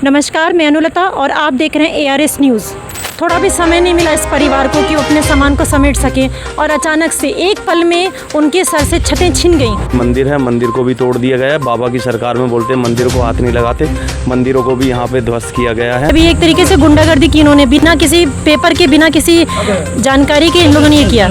नमस्कार, मैं अनुलता और आप देख रहे हैं ARS न्यूज़। थोड़ा भी समय नहीं मिला इस परिवार को कि वो अपने सामान को समेट सके और अचानक से एक पल में उनके सर से छतें छिन गईं। मंदिर है, मंदिर को भी तोड़ दिया गया है। बाबा की सरकार में बोलते हैं मंदिरों को हाथ नहीं लगाते, मंदिरों को भी यहाँ पे ध्वस्त किया गया है। अभी एक तरीके से गुंडागर्दी की इन्होंने, बिना किसी पेपर के, बिना किसी जानकारी के इन लोगों ने ये किया।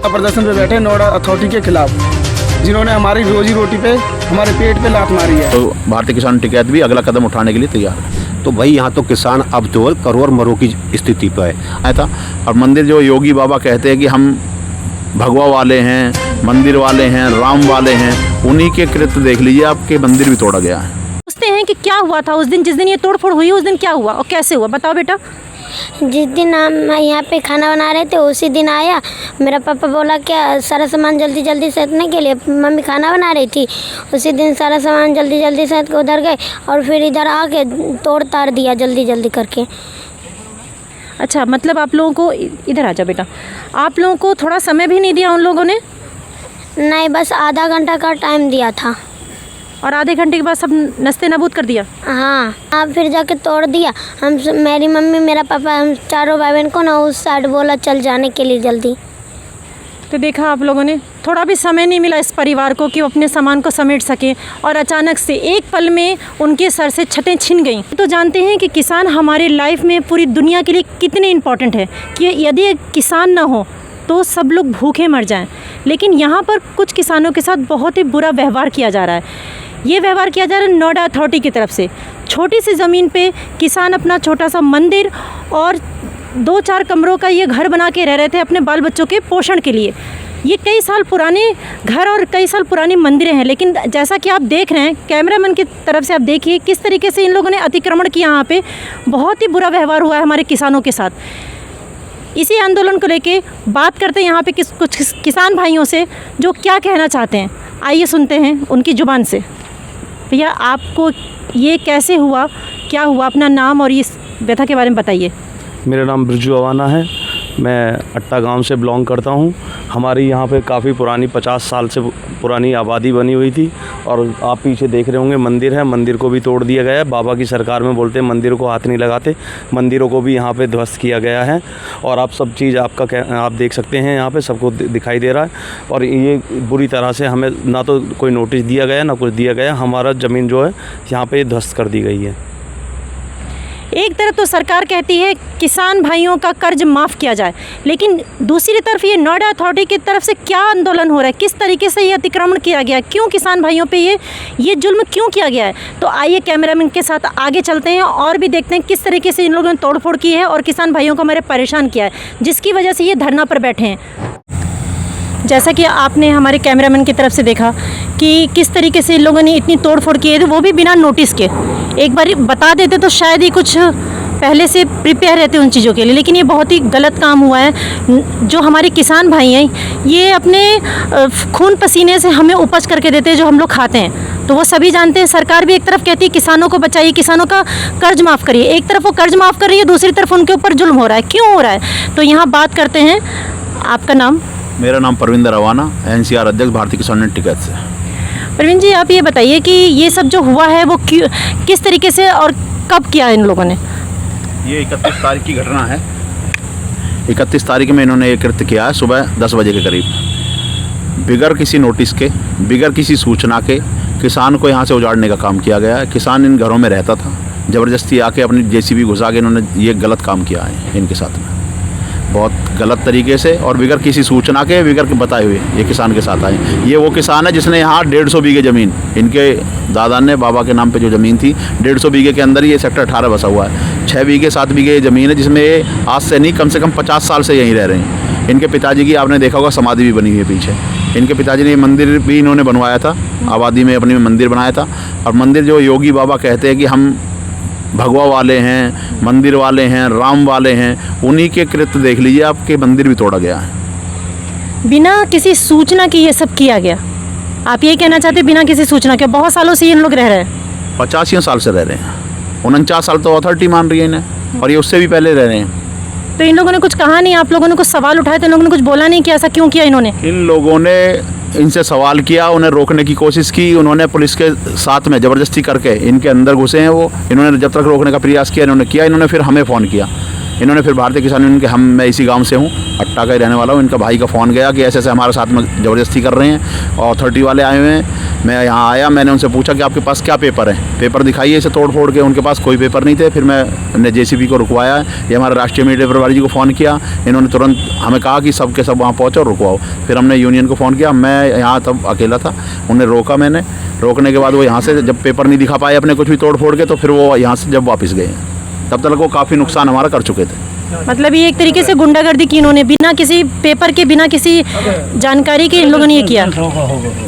प्रदर्शन पे बैठे नोएडा अथॉरिटी के खिलाफ, जिन्होंने हमारी रोजी रोटी पे, हमारे पेट पे लात मारी है। तो भारतीय किसान टिकैत भी अगला कदम उठाने के लिए तैयार है। तो भाई यहाँ तो किसान अब तो करोड़ मरों की स्थिति पर है ऐसा। और मंदिर जो योगी बाबा कहते हैं कि हम भगवा वाले हैं, मंदिर वाले हैं, राम वाले हैं, उन्हीं के कृत्य देख लीजिए, आपके मंदिर भी तोड़ा गया है। पूछते हैं कि क्या हुआ था उस दिन, जिस दिन ये तोड़फोड़ हुई, उस दिन क्या हुआ और कैसे हुआ, बताओ बेटा। जिस दिन हम यहाँ पे खाना बना रहे थे उसी दिन आया मेरा पापा, बोला क्या सारा सामान जल्दी जल्दी सेटने के लिए, मम्मी खाना बना रही थी, उसी दिन सारा सामान जल्दी जल्दी सेट के उधर गए और फिर इधर आके तोड़ ताड़ दिया जल्दी जल्दी करके। अच्छा, मतलब आप लोगों को, इधर आ जाओ बेटा, आप लोगों को थोड़ा समय भी नहीं दिया उन लोगों ने? नहीं, बस आधा घंटा का टाइम दिया था। और आधे घंटे के बाद सब नस्ते नाबूद कर दिया? हाँ, अब फिर जाके तोड़ दिया। हम, मेरी मम्मी, मेरा पापा, हम चारों भाई बहन को ना उस साइड बोला चल जाने के लिए जल्दी। तो देखा आप लोगों ने, थोड़ा भी समय नहीं मिला इस परिवार को कि वो अपने सामान को समेट सके और अचानक से एक पल में उनके सर से छतें छिन गईं। तो जानते हैं कि किसान हमारे लाइफ में पूरी दुनिया के लिए कितने इम्पोर्टेंट है, कि यदि किसान ना हो तो सब लोग भूखे मर जाएं। लेकिन यहाँ पर कुछ किसानों के साथ बहुत ही बुरा व्यवहार किया जा रहा है। ये व्यवहार किया जा रहा है नोएडा अथॉरिटी की तरफ से। छोटी सी ज़मीन पे किसान अपना छोटा सा मंदिर और 2-4 कमरों का ये घर बना के रह रहे थे अपने बाल बच्चों के पोषण के लिए। ये कई साल पुराने घर और कई साल पुरानी मंदिरें हैं, लेकिन जैसा कि आप देख रहे हैं, कैमरामैन की तरफ से आप देखिए किस तरीके से इन लोगों ने अतिक्रमण किया। यहाँ पे बहुत ही बुरा व्यवहार हुआ है हमारे किसानों के साथ। इसी आंदोलन को लेके बात करते हैं यहाँ पे कुछ किसान भाइयों से, जो क्या कहना चाहते हैं। आइए सुनते हैं उनकी ज़ुबान से। भैया, आपको ये कैसे हुआ, क्या हुआ, अपना नाम और इस व्यथा के बारे में बताइए। मेरा नाम बिरजू अवाना है, मैं अट्टा गांव से बिलोंग करता हूं। हमारी यहाँ पे काफ़ी पुरानी 50 साल से पुरानी आबादी बनी हुई थी और आप पीछे देख रहे होंगे मंदिर है, मंदिर को भी तोड़ दिया गया है। बाबा की सरकार में बोलते हैं मंदिरों को हाथ नहीं लगाते, मंदिरों को भी यहाँ पे ध्वस्त किया गया है। और आप सब चीज़ आप देख सकते हैं, यहाँ पे सबको दिखाई दे रहा है। और ये बुरी तरह से हमें ना तो कोई नोटिस दिया गया ना कुछ दिया गया, हमारा ज़मीन जो है यहाँ पर ध्वस्त कर दी गई है। एक तरफ तो सरकार कहती है किसान भाइयों का कर्ज माफ़ किया जाए, लेकिन दूसरी तरफ ये नोएडा अथॉरिटी की तरफ से क्या आंदोलन हो रहा है, किस तरीके से ये अतिक्रमण किया गया, क्यों किसान भाइयों पे ये जुल्म क्यों किया गया है। तो आइए कैमरामैन के साथ आगे चलते हैं और भी देखते हैं किस तरीके से इन लोगों ने तोड़फोड़ की है और किसान भाइयों को हमारे परेशान किया है, जिसकी वजह से ये धरना पर बैठे हैं। जैसा कि आपने हमारे कैमरामैन की तरफ से देखा कि किस तरीके से इन लोगों ने इतनी तोड़फोड़ की है, वो भी बिना नोटिस के। एक बार बता देते तो शायद ही कुछ पहले से प्रिपेयर रहते उन चीज़ों के लिए, लेकिन ये बहुत ही गलत काम हुआ है। जो हमारे किसान भाई हैं, ये अपने खून पसीने से हमें उपज करके देते हैं जो हम लोग खाते हैं, तो वो सभी जानते हैं। सरकार भी एक तरफ कहती है किसानों को बचाइए, किसानों का कर्ज माफ़ करिए, एक तरफ वो कर्ज माफ़ कर रही है, दूसरी तरफ उनके ऊपर जुल्म हो रहा है। क्यों हो रहा है, तो यहाँ बात करते हैं। आपका नाम? मेरा नाम परविंदर अवाना, NCR अध्यक्ष भारतीय किसान टिकैत से। प्रवीण जी, आप ये बताइए कि ये सब जो हुआ है वो किस तरीके से और कब किया इन लोगों ने? ये 31 तारीख की घटना है। 31 तारीख में इन्होंने ये कृत्य किया है सुबह 10 बजे के करीब। बिगर किसी नोटिस के, बिगर किसी सूचना के किसान को यहाँ से उजाड़ने का काम किया गया है। किसान इन घरों में रहता था, ज़बरदस्ती आके अपनी JCB घुसा के इन्होंने ये गलत काम किया है इनके साथ में, बहुत गलत तरीके से और बिगर किसी सूचना के, बिगर के बताए हुए ये किसान के साथ आए। ये वो किसान है जिसने यहाँ 150 बीघे ज़मीन, इनके दादा ने बाबा के नाम पे जो ज़मीन थी 150 बीघे के अंदर ये सेक्टर 18 बसा हुआ है। 6 बीघे 7 बीघे ज़मीन है जिसमें आज से नहीं कम से कम 50 साल से यहीं रह रहे हैं। इनके पिताजी की आपने देखा होगा समाधि भी बनी हुई है पीछे। इनके पिताजी ने मंदिर भी इन्होंने बनवाया था, आबादी में अपनी मंदिर बनाया था। और मंदिर जो योगी बाबा कहते हैं कि हम भगवा वाले हैं, मंदिर वाले हैं, राम वाले हैं, उन्हीं के कृत्य देख लीजिए, आपके मंदिर भी तोड़ा गया है। बिना किसी सूचना के ये सब किया गया, आप ये कहना चाहते हैं? बिना किसी सूचना के बहुत सालों से इन लोग रह रहे हैं, 85 साल से रह रहे हैं। 49 साल तो अथॉरिटी मान रही है इन्हें, और ये उससे भी पहले रह रहे हैं। तो इन लोगों ने कुछ कहा नहीं? आप लोगों ने कुछ सवाल उठाए तो इन लोगों ने कुछ बोला नहीं कि ऐसा क्यों किया इन्होंने? इन लोगों ने इनसे सवाल किया, उन्हें रोकने की कोशिश की, उन्होंने पुलिस के साथ में ज़बरदस्ती करके इनके अंदर घुसे हैं वो। इन्होंने जब तक रोकने का प्रयास किया इन्होंने फिर हमें फ़ोन किया। इन्होंने फिर भारतीय किसान यूनियन के मैं इसी गांव से हूँ, अट्टा का ही रहने वाला हूँ। इनका भाई का फ़ोन गया कि ऐसे ऐसे हमारे साथ में ज़बरदस्ती कर रहे हैं और अथॉरिटी वाले आए हुए हैं। मैं यहाँ आया, मैंने उनसे पूछा कि आपके पास क्या पेपर है, पेपर दिखाइए इसे तोड़ फोड़ के। उनके पास कोई पेपर नहीं थे। फिर मैंने JCB को रुकवाया, ये हमारे राष्ट्रीय मीडिया प्रभारी जी को फ़ोन किया। इन्होंने तुरंत हमें कहा कि सब के सब वहाँ पहुँचो और रुकवाओ। फिर हमने यूनियन को फ़ोन किया, मैं यहाँ तब अकेला था, उन्हें रोका मैंने। रोकने के बाद वो यहाँ से जब पेपर नहीं दिखा पाए अपने कुछ भी तोड़ फोड़ के, तो फिर वो यहाँ से जब वापस गए, तब तक वो काफ़ी नुकसान हमारा कर चुके थे। मतलब ये एक तरीके से गुंडागर्दी की इन्होंने, बिना किसी पेपर के, बिना किसी जानकारी के इन लोगों ने ये किया।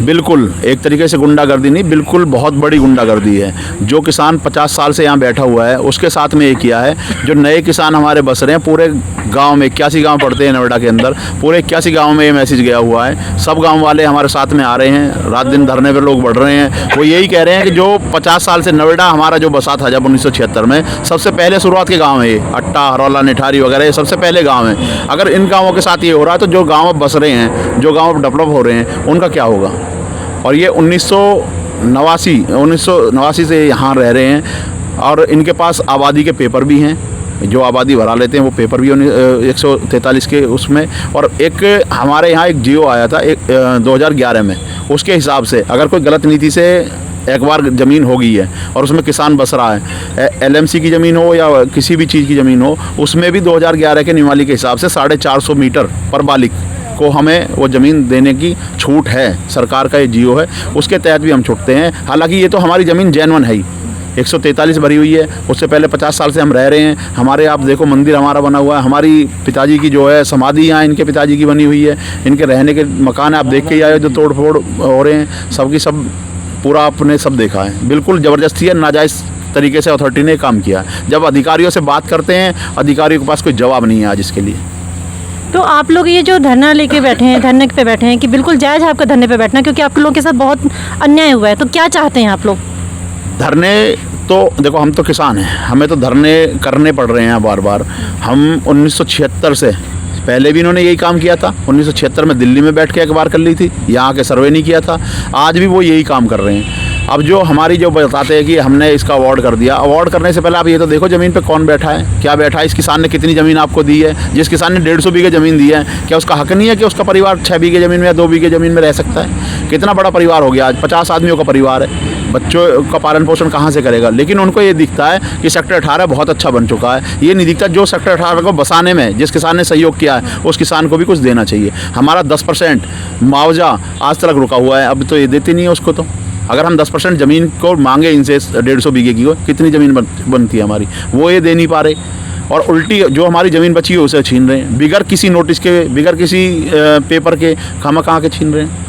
बिल्कुल एक तरीके से गुंडागर्दी नहीं, बिल्कुल बहुत बड़ी गुंडागर्दी है। जो किसान 50 साल से यहाँ बैठा हुआ है उसके साथ में ये किया है। जो नए किसान हमारे बस रहे हैं पूरे गांव में, 81 गांव पड़ते हैं नोएडा के अंदर, पूरे 81 गांव में ये मैसेज गया हुआ है। सब गांव वाले हमारे साथ में आ रहे हैं, रात दिन धरने पर लोग बढ़ रहे हैं। वो यही कह रहे हैं कि जो 50 साल से नोएडा हमारा जो बसा था जब 1976 में, सबसे पहले शुरुआत के गाँव है ये, अट्टा, हरौला, निठारी वगैरह, ये सबसे पहले गांव है। अगर इन गांवों के साथ ये हो रहा है तो जो गांव अब बस रहे हैं, जो गांव अब डेवलप हो रहे हैं, उनका क्या होगा। और ये 1989 से यहाँ रह रहे हैं और इनके पास आबादी के पेपर भी हैं, जो आबादी भरा लेते हैं वो पेपर भी 143 के उसमें। और एक हमारे यहाँ एक जियो आया था 2011 में, उसके हिसाब से अगर कोई गलत नीति से एक बार ज़मीन हो गई है और उसमें किसान बस रहा है, LMC की ज़मीन हो या किसी भी चीज़ की ज़मीन हो, उसमें भी 2011 के नियमावली के हिसाब से 450 मीटर पर बालिक को हमें वो ज़मीन देने की छूट है। सरकार का ये जियो है, उसके तहत भी हम छूटते हैं। हालांकि ये तो हमारी ज़मीन जैनवन है ही, 143 भरी हुई है। उससे पहले 50 साल से हम रह रहे हैं। हमारे आप देखो मंदिर हमारा बना हुआ है, हमारी पिताजी की जो है समाधि यहाँ इनके पिताजी की बनी हुई है, इनके रहने के मकान आप देख के ही आए जो तोड़ फोड़ हो रहे हैं, सबकी सब पूरा आपने सब देखा है। बिल्कुल ज़बरदस्ती है, नाजायज़ तरीके से अथॉरिटी ने काम किया है। जब अधिकारियों से बात करते हैं, अधिकारियों के पास कोई जवाब नहीं है आज इसके लिए। तो आप लोग ये जो धरना लेके बैठे हैं, धरने पे बैठे हैं, कि बिल्कुल जायज़ है आपका धरने पे बैठना, क्योंकि आप लोगों के साथ बहुत अन्याय हुआ है, तो क्या चाहते हैं आप लोग? धरने तो देखो, हम तो किसान हैं, हमें तो धरने करने पड़ रहे हैं बार बार। हम 1976 से पहले भी इन्होंने यही काम किया था। 1976 में दिल्ली में बैठ के अखबार कर ली थी, यहाँ के सर्वे नहीं किया था। आज भी वो यही काम कर रहे हैं। अब जो हमारी जो बताते हैं कि हमने इसका अवार्ड कर दिया, अवार्ड करने से पहले आप ये तो देखो ज़मीन पे कौन बैठा है, क्या बैठा है, इस किसान ने कितनी ज़मीन आपको दी है। जिस किसान ने 150 बीघे ज़मीन दी है, क्या उसका हक नहीं है कि उसका परिवार 6 बीघे ज़मीन में या 2 बीघे ज़मीन में रह सकता है? कितना बड़ा परिवार हो गया आज, 50 आदमियों का परिवार है। बच्चों का पालन पोषण कहाँ से करेगा? लेकिन उनको ये दिखता है कि सेक्टर 18 बहुत अच्छा बन चुका है। ये नहीं दिखता जो सेक्टर 18 को बसाने में जिस किसान ने सहयोग किया है, उस किसान को भी कुछ देना चाहिए। हमारा 10% मुआवजा आज तक रुका हुआ है, अब तो ये देते नहीं है उसको। तो अगर हम 10% ज़मीन को मांगे इनसे 150 बीघे की, को कितनी ज़मीन बनती है हमारी, वो ये दे नहीं पा रहे। और उल्टी जो हमारी ज़मीन बची है उसे छीन रहे हैं, बिगर किसी नोटिस के, बिगर किसी पेपर के, खामखा के छीन रहे हैं।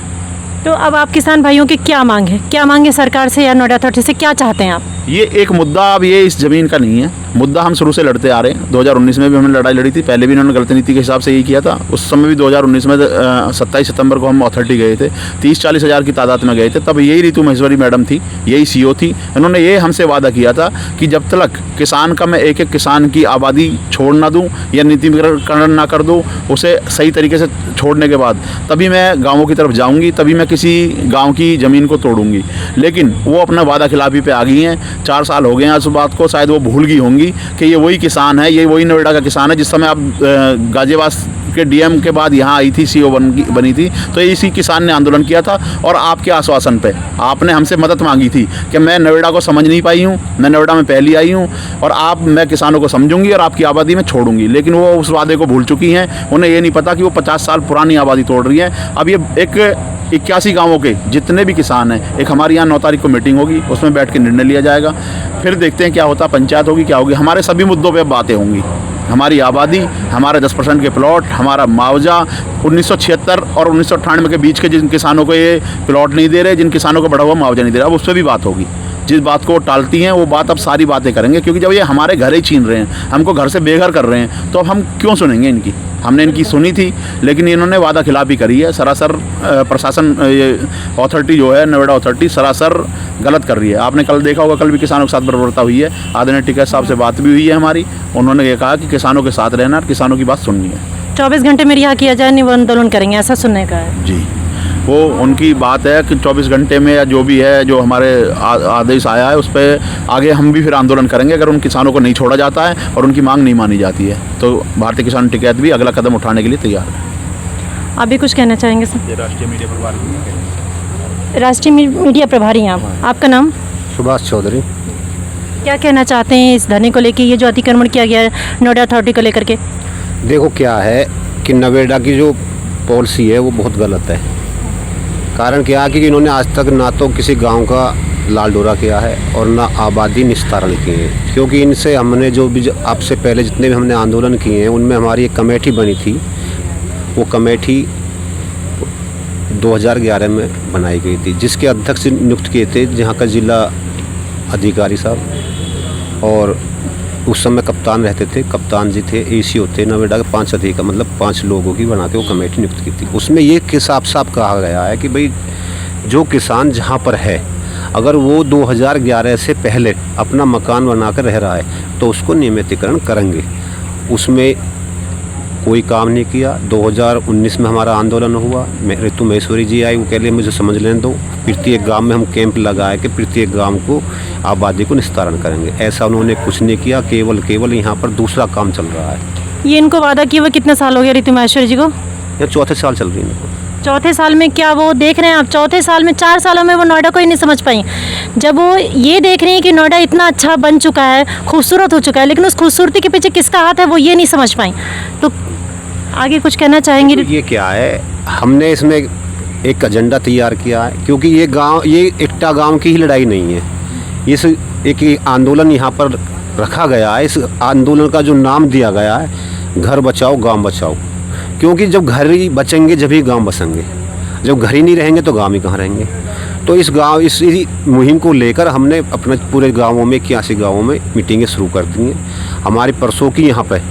तो अब आप किसान भाइयों की क्या मांग है, क्या मांगे सरकार से या नोएडा अथॉरिटी से, क्या चाहते हैं आप? ये एक मुद्दा अब ये इस ज़मीन का नहीं है, मुद्दा हम शुरू से लड़ते आ रहे हैं। 2019 में भी हमने लड़ाई लड़ी थी, पहले भी इन्होंने गलत नीति के हिसाब से यही किया था। उस समय भी 2019 में 27 सितंबर को हम अथॉरिटी गए थे, 30-40 हज़ार की तादाद में गए थे। तब यही ऋतु महेश्वरी मैडम थी, यही CO थी। इन्होंने ये हमसे वादा किया था कि जब तक किसान का मैं एक एक किसान की आबादी छोड़ ना दूँ या नीतिकरण ना कर दूँ, उसे सही तरीके से छोड़ने के बाद तभी मैं गाँवों की तरफ जाऊँगी, तभी मैं किसी गाँव की ज़मीन को तोड़ूंगी। लेकिन वो अपना वादा खिलाफी पे आ गई हैं। 4 साल हो गए हैं उस बात को, शायद वो भूल गई होंगी कि ये वही किसान है, ये वही नोएडा का किसान है। जिस समय आप गाजियाबाद के DM के बाद यहाँ आई थी, CO बनी थी, तो इसी किसान ने आंदोलन किया था। और आपके आश्वासन पे आपने हमसे मदद मांगी थी कि मैं नोएडा को समझ नहीं पाई हूँ, मैं नोएडा में पहली आई हूँ और मैं किसानों को समझूंगी और आपकी आबादी में छोड़ूंगी। लेकिन वो उस वादे को भूल चुकी हैं। उन्हें ये नहीं पता कि वो 50 साल पुरानी आबादी तोड़ रही है। अब ये एक 81 गाँवों के जितने भी किसान हैं, एक हमारी यहाँ 9 तारीख को मीटिंग होगी, उसमें बैठ के निर्णय लिया जाएगा। फिर देखते हैं क्या होता, पंचायत होगी, क्या होगी। हमारे सभी मुद्दों पे बातें होंगी, हमारी आबादी, हमारा 10% के प्लॉट, हमारा मुआवजा। 1976 और 1998 के बीच के जिन किसानों को ये प्लॉट नहीं दे रहे, जिन किसानों को बढ़ा हुआ मुआवजा नहीं दे रहे, अब उस पर भी बात होगी। जिस बात को वो टालती हैं वो बात अब सारी बातें करेंगे, क्योंकि जब ये हमारे घर ही छीन रहे हैं, हमको घर से बेघर कर रहे हैं, तो अब हम क्यों सुनेंगे इनकी? हमने इनकी सुनी थी, लेकिन इन्होंने वादा खिलाफी करी है। सरासर प्रशासन, ये अथॉरिटी जो है नोएडा अथॉरिटी, सरासर गलत कर रही है। आपने कल देखा होगा, कल भी किसानों के साथ बर्बरता हुई है। आदरणीय टिकैत साहब से बात भी हुई है हमारी, उन्होंने ये कहा कि किसानों के साथ रहना, किसानों की बात सुननी है। 24 घंटे में रिहा किया जाए, नहीं वो आंदोलन करेंगे, ऐसा सुनने का है जी, वो उनकी बात है कि 24 घंटे में या जो भी है, जो हमारे आदेश आया है उस पर आगे हम भी फिर आंदोलन करेंगे अगर उन किसानों को नहीं छोड़ा जाता है और उनकी मांग नहीं मानी जाती है। तो भारतीय किसान टिकैत भी अगला कदम उठाने के लिए तैयार है। आप भी कुछ कहना चाहेंगे सर? ये राष्ट्रीय मीडिया प्रभारी। राष्ट्रीय मीडिया प्रभारी हैं आप, आपका नाम? सुभाष चौधरी। क्या कहना चाहते हैं इस धरने को लेके, ये जो अतिक्रमण किया गया है नोएडा अथॉरिटी को लेकर के? देखो क्या है कि नोएडा की जो पॉलिसी है वो बहुत गलत है। कारण क्या है कि इन्होंने आज तक ना तो किसी गांव का लाल डोरा किया है और ना आबादी निस्तारण किए हैं। क्योंकि इनसे हमने जो भी आपसे पहले जितने भी हमने आंदोलन किए हैं उनमें हमारी एक कमेटी बनी थी। वो कमेटी 2011 में बनाई गई थी, जिसके अध्यक्ष नियुक्त किए थे जहाँ का जिला अधिकारी साहब, और उस समय कप्तान रहते थे, कप्तान जी थे, एसी होते नोएडा के 5 अधिकारी, मतलब 5 लोगों की बना के वो कमेटी नियुक्त की थी। उसमें ये साफ साफ कहा गया है कि भाई जो किसान जहाँ पर है अगर वो 2011 से पहले अपना मकान बना कर रह रहा है तो उसको नियमितीकरण करेंगे। उसमें कोई काम नहीं किया। 2019 में हमारा आंदोलन हुआ, ऋतु महेश्वरी जी आई, वो कह रहे मुझे समझ लेने दो, प्रत्येक गांव में हम कैंप लगाए कि प्रत्येक गांव को आबादी को निस्तारण करेंगे। ऐसा उन्होंने कुछ नहीं किया। केवल यहाँ पर दूसरा काम चल रहा है। ये इनको वादा किए हुए कितने साल हो गया ऋतु महेश्वरी जी को? यह 4थे साल चल रही है। चौथे साल में क्या वो देख रहे हैं आप? चौथे साल में 4 सालों में वो नोएडा को ही नहीं समझ पाई। जब वो ये देख रही हैं कि नोएडा इतना अच्छा बन चुका है, खूबसूरत हो चुका है, लेकिन उस खूबसूरती के पीछे किसका हाथ है वो ये नहीं समझ पाई। तो आगे कुछ कहना चाहेंगे? ये क्या है, हमने इसमें एक एजेंडा तैयार किया है। क्योंकि ये गांव, ये इट्टा गांव की ही लड़ाई नहीं है। इस एक आंदोलन यहाँ पर रखा गया है। इस आंदोलन का जो नाम दिया गया है घर बचाओ गांव बचाओ। क्योंकि जब घर ही बचेंगे जब ही गांव बसेंगे, जब घर ही नहीं रहेंगे तो गांव ही कहाँ रहेंगे। तो इस मुहिम को लेकर हमने अपने पूरे गाँवों में 81 गाँवों में मीटिंगें शुरू कर दी हैं। हमारी परसों की यहाँ पर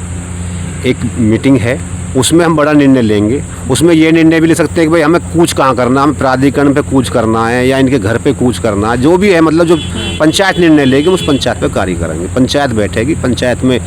एक मीटिंग है, उसमें हम बड़ा निर्णय लेंगे। उसमें ये निर्णय भी ले सकते हैं कि भाई हमें कूच कहाँ करना है, हमें प्राधिकरण पे कूच करना है या इनके घर पे कूच करना है, जो भी है, मतलब जो पंचायत निर्णय लेगी उस पंचायत पे कार्य करेंगे। पंचायत बैठेगी, पंचायत में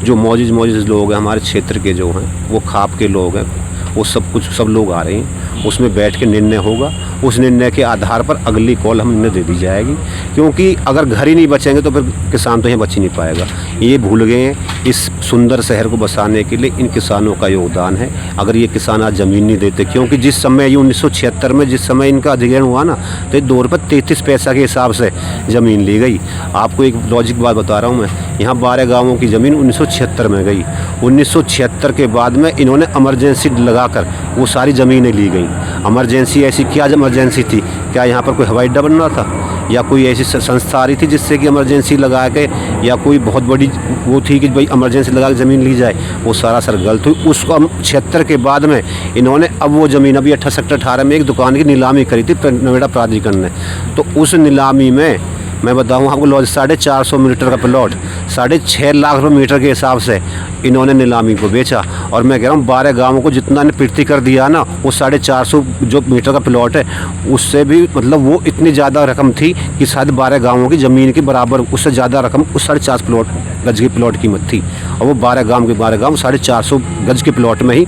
जो मौजूद लोग हैं हमारे क्षेत्र के जो हैं वो खाप के लोग हैं, वो सब लोग आ रहे हैं, उसमें बैठ के निर्णय होगा। उस निर्णय के आधार पर अगली कॉल हम इन्हें दे दी जाएगी। क्योंकि अगर घर ही नहीं बचेंगे तो फिर किसान तो यहाँ बच ही नहीं पाएगा। ये भूल गए हैं इस सुंदर शहर को बसाने के लिए इन किसानों का योगदान है। अगर ये किसान आज ज़मीन नहीं देते, क्योंकि जिस समय ये 1976 में जिस समय इनका अधिग्रहण हुआ ना, तो 2 रुपये 33 पैसा के हिसाब से ज़मीन ली गई। आपको एक लॉजिक बात बता रहा हूँ मैं, यहाँ 12 गाँवों की ज़मीन 1976 में गई। 1976 के बाद में इन्होंने इमरजेंसी लगाकर वो सारी ज़मीनें ली गई। इमरजेंसी ऐसी क्या इमरजेंसी थी? क्या यहाँ पर कोई हवाई अड्डा बन रहा था या कोई ऐसी संस्था आ रही थी जिससे कि इमरजेंसी लगा के, या कोई बहुत बड़ी वो थी कि भाई इमरजेंसी लगा के ज़मीन ली जाए? वो सारा सर गलत हुई। उसको 76 के बाद में इन्होंने अब वो ज़मीन अभी 18 में एक दुकान की नीलामी करी थी नोएडा प्राधिकरण ने। तो उस नीलामी में मैं बताऊँ आपको, 450 मीटर का प्लॉट 6.5 लाख रुपये मीटर के हिसाब से इन्होंने नीलामी को बेचा। और मैं कह रहा हूँ 12 गाँवों को जितना ने प्रीति कर दिया ना, वो 450 जो मीटर का प्लॉट है उससे भी, मतलब वो इतनी ज़्यादा रकम थी कि शायद 12 गाँवों की ज़मीन के बराबर, उससे ज़्यादा रकम उस 4.5 गज की प्लॉट कीमत थी। और वो 12 गाँव 450 गज के प्लॉट में ही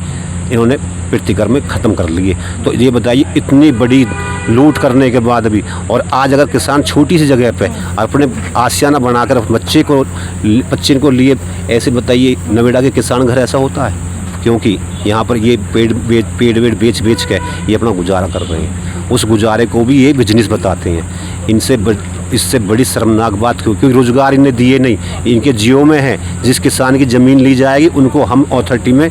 इन्होंने प्रतिकर में ख़त्म कर लिए। तो ये बताइए, इतनी बड़ी लूट करने के बाद भी, और आज अगर किसान छोटी सी जगह पे अपने आशियाना बनाकर बच्चे को लिए, ऐसे बताइए नोएडा के किसान घर ऐसा होता है? क्योंकि यहाँ पर ये पेड़ बेच के ये अपना गुजारा कर रहे हैं। उस गुजारे को भी ये बिजनेस बताते हैं। इससे बड़ी शर्मनाक बात, क्योंकि रोज़गार इन्हें दिए नहीं, इनके जियो में है। जिस किसान की ज़मीन ली जाएगी उनको हम अथॉरिटी में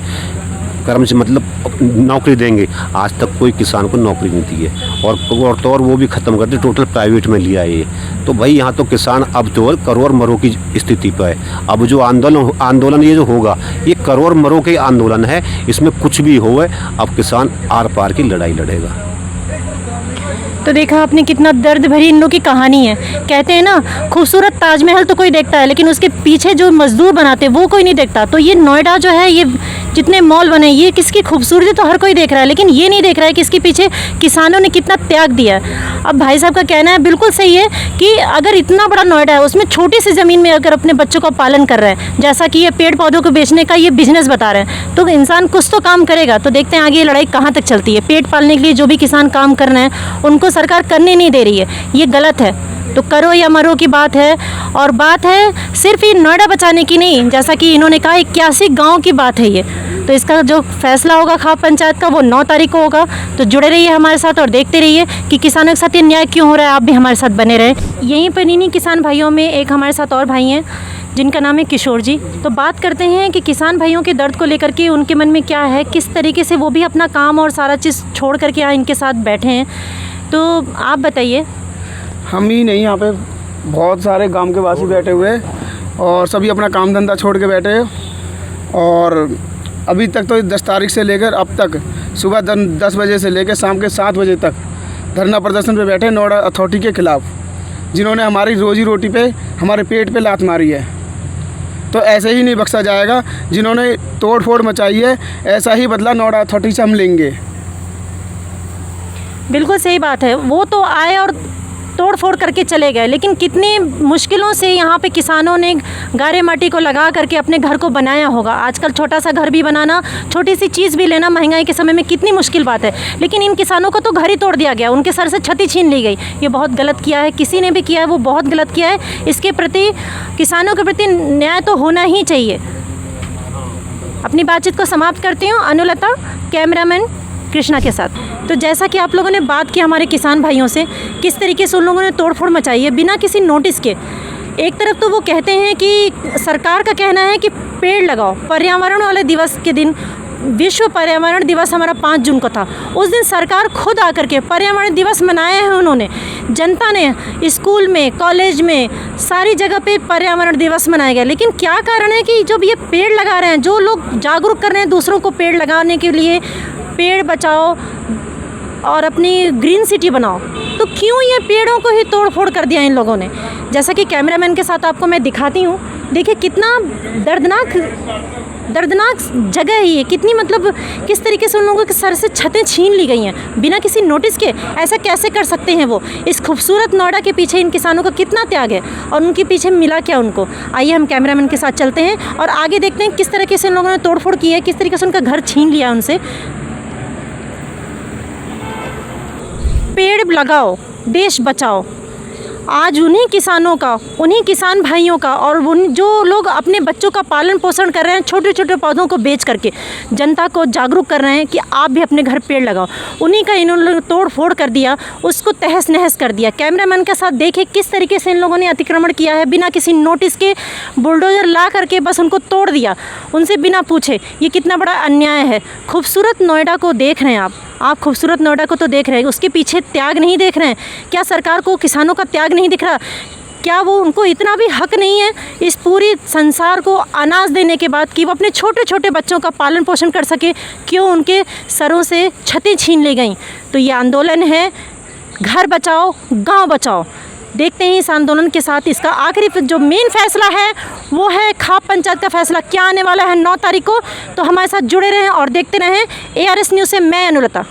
नौकरी देंगे। आज तक कोई किसान को नौकरी नहीं दी है, और वो भी ख़त्म कर दी, टोटल प्राइवेट में लिया है ये। तो भाई यहाँ तो किसान अब तो करोड़ मरों की स्थिति पर है। अब जो आंदोलन ये जो होगा, ये करोड़ मरों के आंदोलन है। इसमें कुछ भी हो, अब किसान आर पार की लड़ाई लड़ेगा। तो देखा आपने कितना दर्द भरी इन लोगों की कहानी है। कहते हैं ना, खूबसूरत ताजमहल तो कोई देखता है लेकिन उसके पीछे जो मजदूर बनाते हैं वो कोई नहीं देखता। तो ये नोएडा जो है, ये जितने मॉल बने, ये किसकी खूबसूरती तो हर कोई देख रहा है, लेकिन ये नहीं देख रहा है कि इसके पीछे किसानों ने कितना त्याग दिया है। अब भाई साहब का कहना है बिल्कुल सही है कि अगर इतना बड़ा नोएडा है, उसमें छोटी सी ज़मीन में अगर अपने बच्चों का पालन कर रहे हैं, जैसा कि ये पेड़ पौधों को बेचने का ये बिजनेस बता रहे हैं, तो इंसान कुछ तो काम करेगा। तो देखते हैं आगे ये लड़ाई कहाँ तक चलती है। पेट पालने के लिए जो भी किसान काम कर रहे हैं उनको सरकार करने नहीं दे रही है, ये गलत है। तो करो या मरो की बात है, और बात है सिर्फ ये नोएडा बचाने की नहीं, जैसा कि इन्होंने कहा 81 गांव की बात है ये। तो इसका जो फैसला होगा खाप पंचायत का वो 9 तारीख को होगा। तो जुड़े रहिए हमारे साथ और देखते रहिए कि किसानों के साथ ये न्याय क्यों हो रहा है। आप भी हमारे साथ बने रहें। यहीं पर इन्हीं किसान भाइयों में एक हमारे साथ और भाई हैं जिनका नाम है किशोर जी। तो बात करते हैं कि किसान भाइयों के दर्द को लेकर के उनके मन में क्या है, किस तरीके से वो भी अपना काम और सारा चीज़ छोड़ करके यहाँ इनके साथ बैठे हैं। तो आप बताइए। हम ही नहीं, यहाँ पे बहुत सारे गांव के वासी बैठे हुए हैं और सभी अपना काम धंधा छोड़ के बैठे हैं। और अभी तक तो 10 तारीख से लेकर अब तक सुबह 10 बजे से लेकर शाम के 7 बजे तक धरना प्रदर्शन पे बैठे नोएडा अथॉरिटी के ख़िलाफ़, जिन्होंने हमारी रोजी रोटी पे, हमारे पेट पे लात मारी है। तो ऐसे ही नहीं बख्शा जाएगा। जिन्होंने तोड़ फोड़ मचाई है, ऐसा ही बदला नोएडा अथॉरिटी से हम लेंगे। बिल्कुल सही बात है। वो तो आए और तोड़ फोड़ करके चले गए, लेकिन कितनी मुश्किलों से यहाँ पे किसानों ने गारे माटी को लगा करके अपने घर को बनाया होगा। आजकल छोटा सा घर भी बनाना, छोटी सी चीज़ भी लेना महंगाई के समय में कितनी मुश्किल बात है, लेकिन इन किसानों को तो घर ही तोड़ दिया गया, उनके सर से छती छीन ली गई। ये बहुत गलत किया है, किसी ने भी किया है वो बहुत गलत किया है। इसके प्रति, किसानों के प्रति न्याय तो होना ही चाहिए। अपनी बातचीत को समाप्त करती हूँ अनुलता, कैमरामैन कृष्णा के साथ। तो जैसा कि आप लोगों ने बात की हमारे किसान भाइयों से, किस तरीके से उन लोगों ने तोड़फोड़ मचाई है बिना किसी नोटिस के। एक तरफ तो वो कहते हैं कि सरकार का कहना है कि पेड़ लगाओ। पर्यावरण वाले दिवस के दिन, विश्व पर्यावरण दिवस हमारा 5 जून को था, उस दिन सरकार खुद आकर के पर्यावरण दिवस मनाया है उन्होंने। जनता ने स्कूल में, कॉलेज में, सारी जगह पे पर्यावरण दिवस मनाया गया। लेकिन क्या कारण है कि जब ये पेड़ लगा रहे हैं, जो लोग जागरूक कर रहे हैं दूसरों को पेड़ लगाने के लिए, पेड़ बचाओ और अपनी ग्रीन सिटी बनाओ, तो क्यों ये पेड़ों को ही तोड़ फोड़ कर दिया इन लोगों ने। जैसा कि कैमरामैन के साथ आपको मैं दिखाती हूँ, देखिए कितना दर्दनाक जगह है ये, कितनी मतलब किस तरीके से उन लोगों के सर से छतें छीन ली गई हैं बिना किसी नोटिस के। ऐसा कैसे कर सकते हैं वो। इस खूबसूरत नोएडा के पीछे इन किसानों का कितना त्याग है और उनके पीछे मिला क्या उनको। आइए हम कैमरामैन के साथ चलते हैं और आगे देखते हैं किस तरीके से इन लोगों ने तोड़फोड़ की है, किस तरीके से उनका घर छीन लिया उनसे। पेड़ लगाओ, देश बचाओ। आज उन्हीं किसानों का, उन्हीं किसान भाइयों का और उन जो लोग अपने बच्चों का पालन पोषण कर रहे हैं छोटे छोटे पौधों को बेच करके, जनता को जागरूक कर रहे हैं कि आप भी अपने घर पेड़ लगाओ, उन्हीं का इन्होंने तोड़ फोड़ कर दिया, उसको तहस नहस कर दिया। कैमरामैन के साथ देखें किस तरीके से इन लोगों ने अतिक्रमण किया है, बिना किसी नोटिस के बुलडोज़र ला करके बस उनको तोड़ दिया, उनसे बिना पूछे। ये कितना बड़ा अन्याय है। खूबसूरत नोएडा को देख रहे हैं आप खूबसूरत नोएडा को तो देख रहे हैं, उसके पीछे त्याग नहीं देख रहे हैं क्या? सरकार को किसानों का त्याग नहीं दिख रहा? क्या वो, उनको इतना भी हक नहीं है इस पूरी संसार को अनाज देने के बाद कि वो अपने छोटे छोटे बच्चों का पालन पोषण कर सके? क्यों उनके सरों से छतें छीन ली गई? तो ये आंदोलन है, घर बचाओ गांव बचाओ। देखते हैं इस आंदोलन के साथ इसका आखिरी जो मेन फैसला है वो है खाप पंचायत का फैसला क्या आने वाला है 9 तारीख को। तो हमारे साथ जुड़े रहें और देखते रहें ARS न्यूज़ से मैं अनुलता।